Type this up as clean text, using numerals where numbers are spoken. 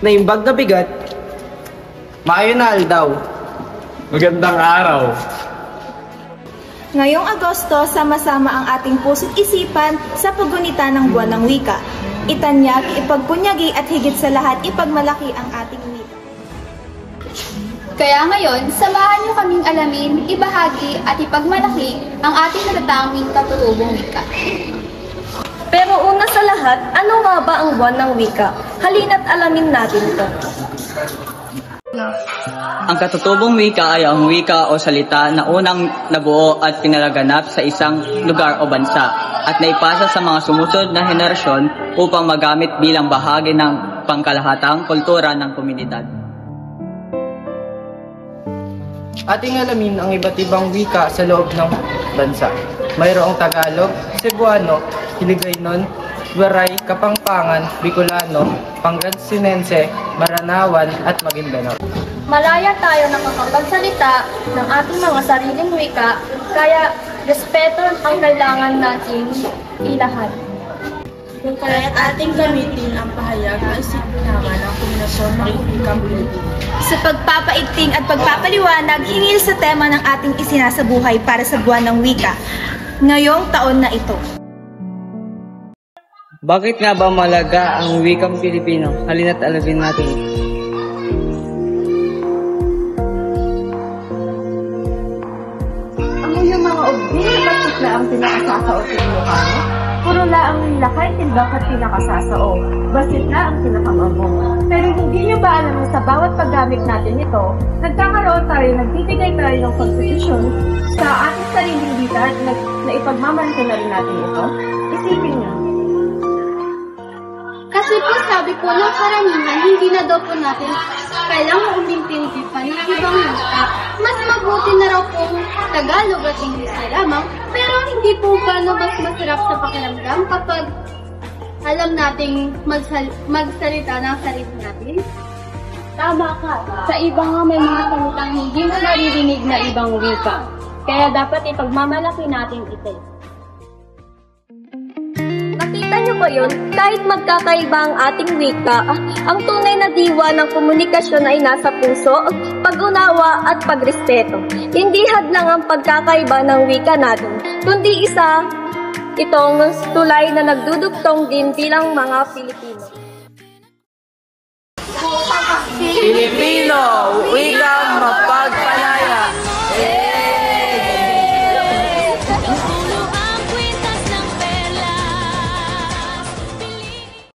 Naimbag na bigat, maayo na aldaw. Magandang araw. Ngayong Agosto, sama-sama ang ating puso't isipan sa paggunita ng buwan ng wika. Itanyag, ipagpunyagi at higit sa lahat ipagmalaki ang ating wika. Kaya ngayon, samahan niyo kaming alamin, ibahagi at ipagmalaki ang ating natatanging katutubong wika. Pero una sa lahat, ano nga ba ang buwan ng wika? Halina't alamin natin ito. Ang katutubong wika ay ang wika o salita na unang nabuo at pinalaganap sa isang lugar o bansa at naipasa sa mga sumusunod na henerasyon upang magamit bilang bahagi ng pangkalahatang kultura ng komunidad. Ating alamin ang iba't ibang wika sa loob ng bansa. Mayroong Tagalog, Cebuano, Hiligaynon, Waray, Kapampangan, Bicolano, Pangasinense, Maranawan at Maguindanao. Malaya tayo nakakapagsalita ng ating mga sariling wika, kaya respeto ang kailangan nating ilahan. Kaya't ating gamitin ang pahayag na isinama ng kombinasyon ng wikang Pilipino. Sa pagpapaigting at pagpapaliwanag hinggil sa tema ng ating isinasabuhay para sa buwan ng wika, ngayong taon na ito. Bakit nga ba malaga ang wikang Pilipino? Halina't alamin natin. Ang iyong mga ubing batik na ang pinakasasao sa Ilocano, puro la ang nilakay timbang at pinakasasao, basit na ang pinakamabong. Pero hindi nyo ba alam na sa bawat paggamit natin ito, nagkakaroon tayo, nagbibigay tayo ng konstitusyon sa ating sariling wika na ipagmamanto na rin natin ito? Isipin nyo. Kasi po sabi po ng karamihan, hindi na daw po natin kailangan umintinti pa ng ibang wika. Mas mabuti na raw po Tagalog at English na lamang, pero hindi po ba na mas masarap sa pakiramdam kapag alam nating magsalita ng sarili natin? Tama ka. Sa iba nga may mga salitang hindi mo maririnig na ibang wika. Kaya dapat ipagmamalaki natin ito. Nakita niyo ba yun? Kahit magkakaiba ang ating wika, ang tunay na diwa ng komunikasyon ay nasa puso, pag-unawa at pagrespeto. Hindi hadlang ang pagkakaiba ng wika natin, kundi isa itong tulay na nagdudugtong din bilang mga Pilipino.